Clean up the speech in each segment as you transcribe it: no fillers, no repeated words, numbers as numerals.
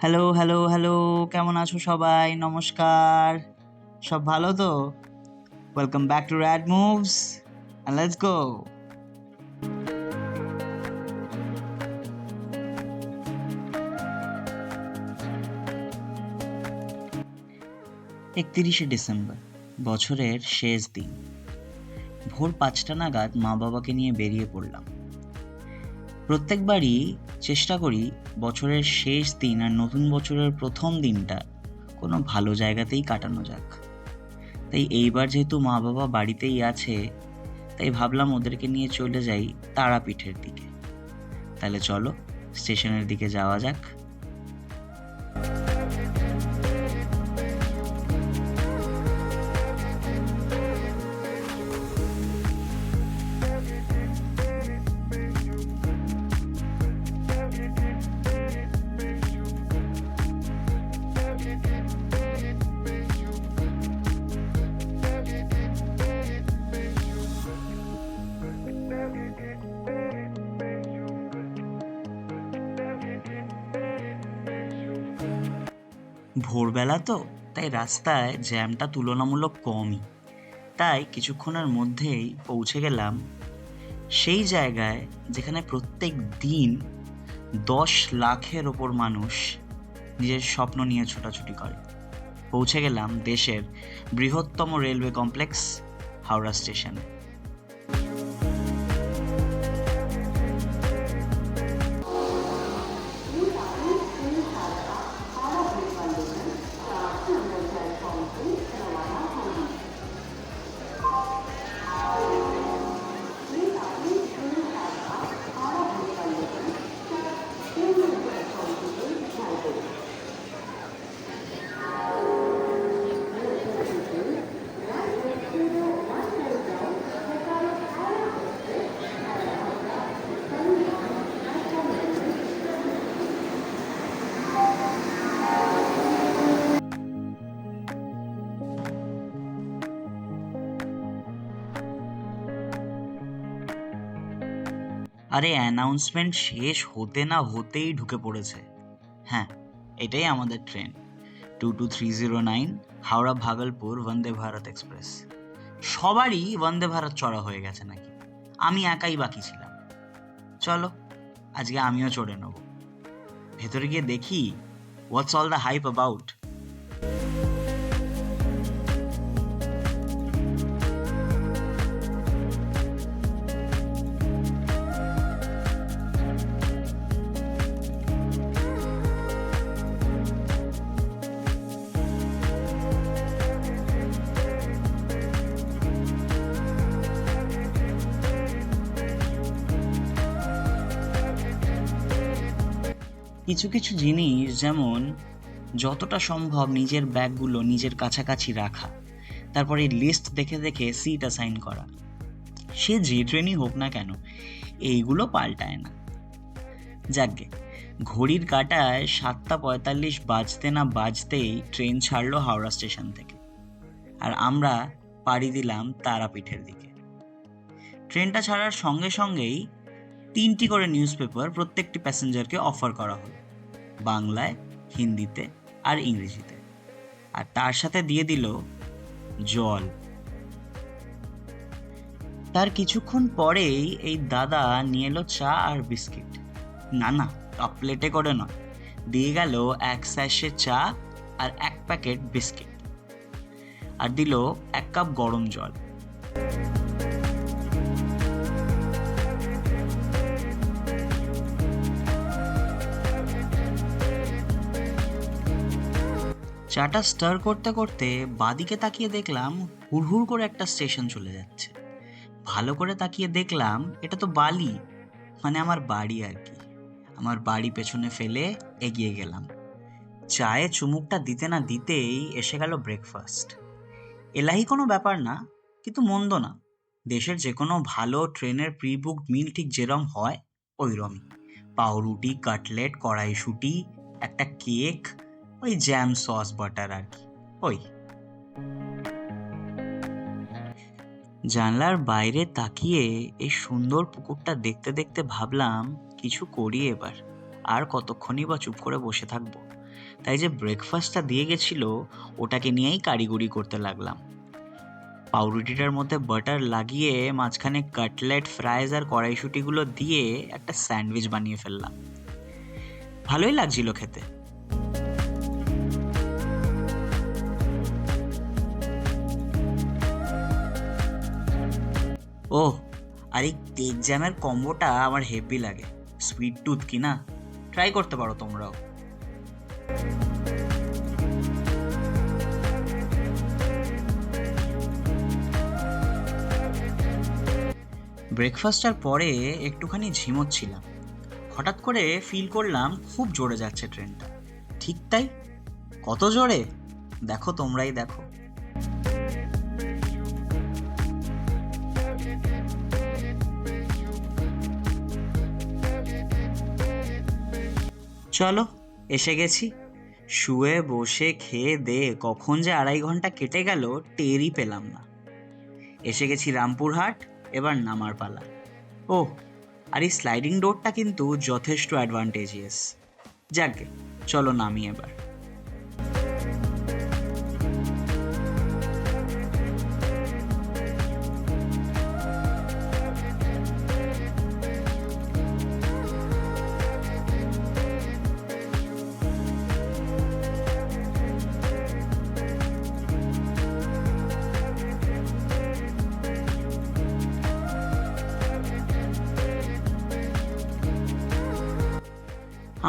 Hello, hello, hello. কেমন আছো সবাই? নমস্কার। সব ভালো তো? Welcome back to Rad Moves and let's go. ৩১শে ডিসেম্বর, বছরের শেষ দিন। ভোর ৫টা নাগাদ মা-বাবাকে নিয়ে বেরিয়ে পড়লাম। প্রত্যেকবারই চেষ্টা করি বছরের শেষ দিন আর নতুন বছরের প্রথম দিনটা কোনো ভালো জায়গাতেই কাটানো যাক। তাই এইবার যেহেতু মা-বাবা বাড়িতেই আছে, তাই ভাবলাম ওদেরকে নিয়ে চলে যাই তারাপীঠের দিকে। তাহলে চলো স্টেশনের দিকে যাওয়া যাক। ভোরবেলা তো, তাই রাস্তায় জ্যামটা তুলনামূলক কমই। তাই কিছুক্ষণের মধ্যেই পৌঁছে গেলাম সেই জায়গায় যেখানে প্রত্যেক দিন ১০ লাখের ওপর মানুষ নিজের স্বপ্ন নিয়ে ছোটাছুটি করে। পৌঁছে গেলাম দেশের বৃহত্তম রেলওয়ে কমপ্লেক্স হাওড়া স্টেশনে। আরে অ্যানাউন্সমেন্ট শেষ হতে না হতেই ঢুকে পড়েছে। হ্যাঁ, এটাই আমাদের ট্রেন 223009 হাওড়া ভাগলপুর বন্দে ভারত এক্সপ্রেস। সবারই বন্দে ভারত চড়া হয়ে গেছে নাকি? আমি একাই বাকি ছিলাম। চলো আজকে আমিও চড়ে নেব। ভেতরে গিয়ে দেখি হোয়াটস অল দ্য হাইপ অ্যাবাউট। কিছু কিছু জিনিস, যেমন যতটা সম্ভব নিজের ব্যাগগুলো নিজের কাছাকাছি রাখা, তারপরে লিস্ট দেখে দেখে সিট অ্যাসাইন করা, সে যে ট্রেনই হোক না কেন, এইগুলো পাল্টায় না। যাকগে, ঘড়ির কাঁটায় ৭টা ৪৫ বাজতে না বাজতেই ট্রেন ছাড়লো হাওড়া স্টেশন থেকে, আর আমরা পাড়ি দিলাম তারাপীঠের দিকে। ট্রেনটা ছাড়ার সঙ্গে সঙ্গেই ৩টি করে নিউজ পেপার প্রত্যেকটি প্যাসেঞ্জারকে অফার করা হলো, বাংলায়, হিন্দিতে আর ইংরেজিতে। আর তার সাথে দিয়ে দিল জল। তার কিছুক্ষণ পরেই এই দাদা নিয়ে এলো চা আর বিস্কিট। না না, কাপ প্লেটে করে নয়, দিয়ে গেল ১ স্যাশে চা আর ১ প্যাকেট বিস্কিট, আর দিল ১ কাপ গরম জল। চাটা স্টার করতে করতে বাদিকে তাকিয়ে দেখলাম হুড়হুড় করে একটা স্টেশন চলে যাচ্ছে। ভালো করে তাকিয়ে দেখলাম এটা তো বালি, মানে আমার বাড়ি আর কি। আমার বাড়ি পেছনে ফেলে এগিয়ে গেলাম। চায়ে চুমুকটা দিতে না দিতেই এসে গেল ব্রেকফাস্ট। এলাহি কোনো ব্যাপার না, কিন্তু মন্দ না। দেশের যে কোনো ভালো ট্রেনের প্রি বুকড মিল ঠিক যেরম হয় ওইরমই। পাউরুটি, কাটলেট, কড়াইশুঁটি, একটা কেক, ওই জ্যাম সস বাটার আর কি। ওই জানলার বাইরে তাকিয়ে এই সুন্দর পুকুরটা দেখতে দেখতে ভাবলাম কিছু করি এবার। আর কতক্ষণই বা চুপ করে বসে থাকবো। তাই যে ব্রেকফাস্টটা দিয়ে গেছিল ওটাকে নিয়েই কারিগরি করতে লাগলাম। পাউরুটিটার মধ্যে বাটার লাগিয়ে মাঝখানে কাটলেট, ফ্রাইজ আর কড়াইশুটিগুলো দিয়ে একটা স্যান্ডউইচ বানিয়ে ফেললাম। ভালোই লাগছিল খেতে। ওহ, আর এই কেক জ্যামের কম্বোটা আমার হেভি লাগে। সুইট টুথ কি না, ট্রাই করতে পারো তোমরাও। ব্রেকফাস্টের পরে একটুখানি ঝিমোচ্ছিলাম, হঠাৎ করে ফিল করলাম খুব জোরে যাচ্ছে ট্রেনটা। ঠিক তাই, কত জোরে দেখো, তোমরাই দেখো। চলো, এসে গেছি। শুয়ে বসে খেয়ে দে কখন যে 2.5 ঘন্টা কেটে গেল টেরই পেলাম না। এসে গেছি রামপুরহাট, এবার নামার পালা। ওহ, আর এই স্লাইডিং ডোরটা কিন্তু যথেষ্ট অ্যাডভান্টেজিয়াস। যাকে, চলো নামি এবার।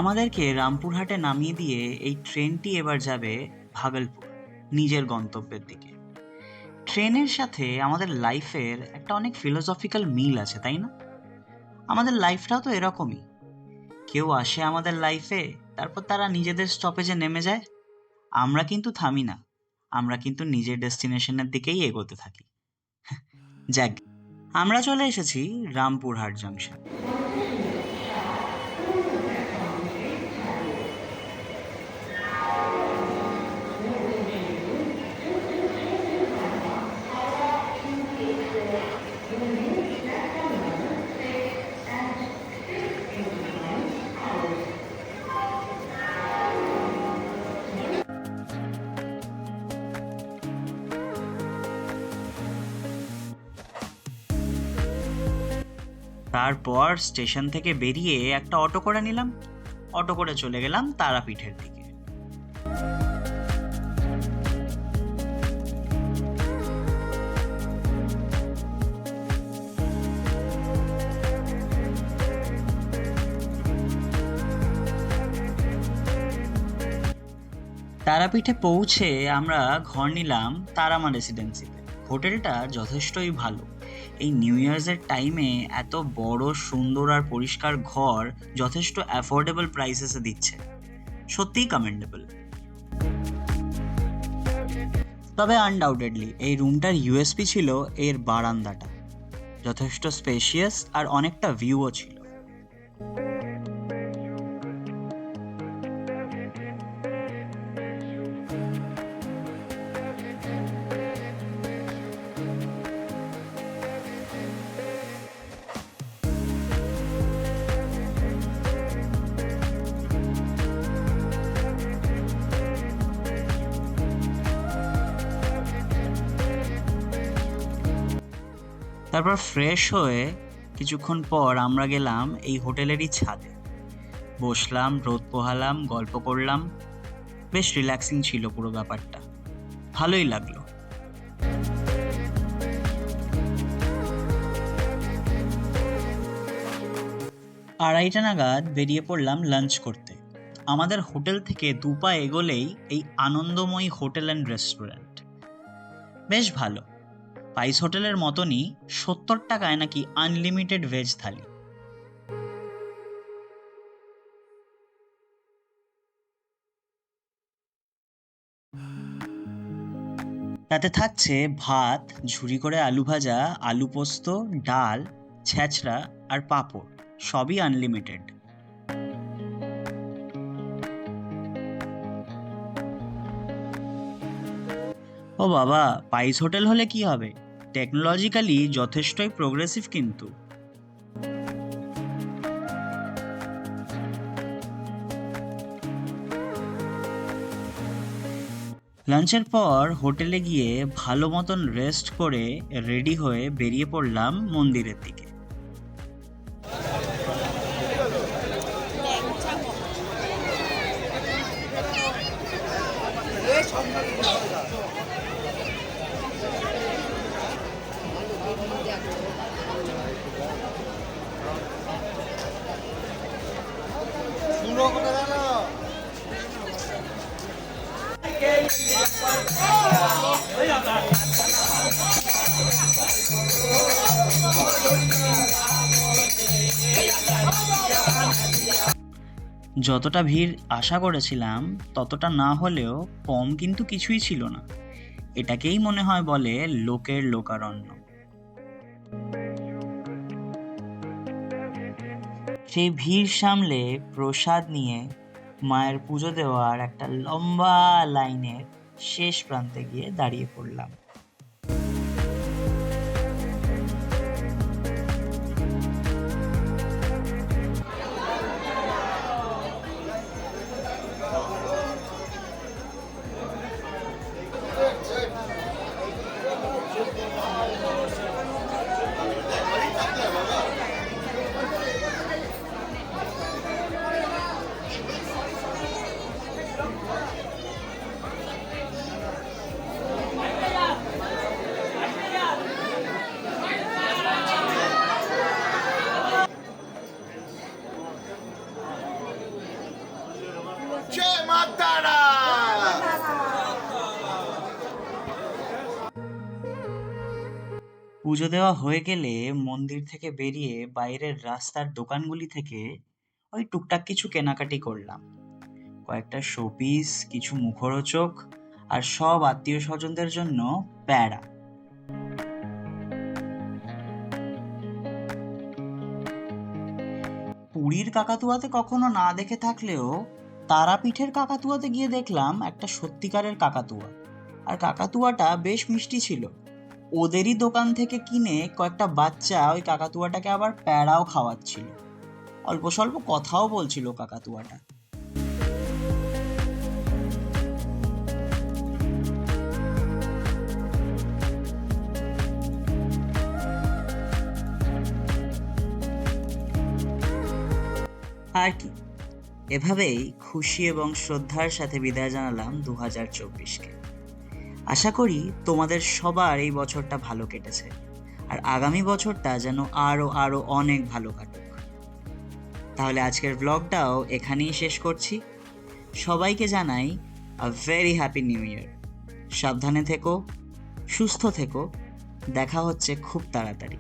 আমাদেরকে রামপুরহাটে নামিয়ে দিয়ে এই ট্রেনটি এবার যাবে ভাগলপুর, নিজের গন্তব্যের দিকে। ট্রেনের সাথে আমাদের লাইফের একটা অনেক ফিলোসফিক্যাল মিল আছে, তাই না? আমাদের লাইফটাও তো এরকমই। কেউ আসে আমাদের লাইফে, তারপর তারা নিজেদের স্টপেজে নেমে যায়। আমরা কিন্তু থামি না, আমরা কিন্তু নিজের ডেস্টিনেশনের দিকেই এগোতে থাকি। যাক, আমরা চলে এসেছি রামপুরহাট জাংশন। তারপর স্টেশন থেকে বেরিয়ে একটা অটো করে নিলাম, অটো করে চলে গেলাম তারাপীঠের দিকে। তারাপীঠে পৌঁছে আমরা ঘর নিলাম তারামা রেসিডেন্সিতে। হোটেলটা যথেষ্টই ভালো। এই নিউ ইয়ার্সের টাইমে এত বড়, সুন্দর আর পরিষ্কার ঘর যথেষ্ট অ্যাফোর্ডেবল প্রাইসেসে দিচ্ছে, সত্যিই কমেন্ডেবল। তবে আনডাউটেডলি এই রুমটার ইউএসপি ছিল এর বারান্দাটা, যথেষ্ট স্পেশিয়াস আর অনেকটা ভিউও ছিল। তারপর ফ্রেশ হয়ে কিছুক্ষণ পর আমরা গেলাম এই হোটেলেরই ছাদে, বসলাম, রোদ পোহালাম, গল্প করলাম। বেশ রিল্যাক্সিং ছিল পুরো ব্যাপারটা, ভালোই লাগলো। 2:30 নাগাদ বেরিয়ে পড়লাম লাঞ্চ করতে। আমাদের হোটেল থেকে 2 পা এগোলেই এই আনন্দময়ী হোটেল অ্যান্ড রেস্টুরেন্ট। বেশ ভালো, পাইস হোটেলের মতনই 70 টাকায় নাকি আনলিমিটেড ভেজ থালি। তাতে থাকছে ভাত, ঝুরি করে আলু ভাজা, আলু পোস্ত, ডাল, ছ্যাঁচড়া আর পাঁপড়, সবই আনলিমিটেড। ও বাবা, পাইস হোটেল হলে কি হবে, টেকনোলজিক্যালি যথেষ্টই প্রোগ্রেসিভ কিন্তু। লাঞ্চের পর হোটেলে গিয়ে ভালো মতন রেস্ট করে রেডি হয়ে বেরিয়ে পড়লাম মন্দিরের দিকে। যতটা ভিড় আশা করেছিলাম ততটা না হলেও কম কিন্তু কিছুই ছিল না। এটাকেই মনে হয় বলে লোকের লোকারণ্য। সেই ভিড় সামলে প্রসাদ নিয়ে মায়ের পুজো দেওয়ার একটা লম্বা লাইনের শেষ প্রান্তে গিয়ে দাঁড়িয়ে পড়লাম। পুজো দেওয়া হয়ে গেলে মন্দির থেকে বেরিয়ে বাইরের রাস্তার দোকানগুলি থেকে ওই টুকটাক কিছু কেনাকাটি করলাম। কয়েকটা শোপিস, কিছু মুখরোচক, আর সব আত্মীয় স্বজনদের জন্য প্যাড়া। পুরীর কাকাতুয়াতে কখনো না দেখে থাকলেও তারাপীঠের কাকাতুয়াতে গিয়ে দেখলাম একটা সত্যিকারের কাকাতুয়া। আর কাকাতুয়াটা বেশ মিষ্টি ছিল। ওদেরই দোকান থেকে কিনে কয়েকটা বাচ্চা ওই কাকাতুয়াটাকে আবার প্যাড়াও খাওয়াচ্ছিল। অল্প স্বল্প কথাও বলছিল কাকাতুয়াটা। আর কি, এভাবেই খুশি এবং শ্রদ্ধার সাথে বিদায় জানালাম 2024কে। আশা করি তোমাদের সবার এই বছরটা ভালো কেটেছে, আর আগামী বছরটা যেন আরো আরো অনেক ভালো কাটুক। তাহলে আজকের ব্লগটাও এখানেই শেষ করছি। সবাইকে জানাই a very happy new year. সাবধানে থেকো, সুস্থ থেকো। দেখা হচ্ছে খুব তাড়াতাড়ি।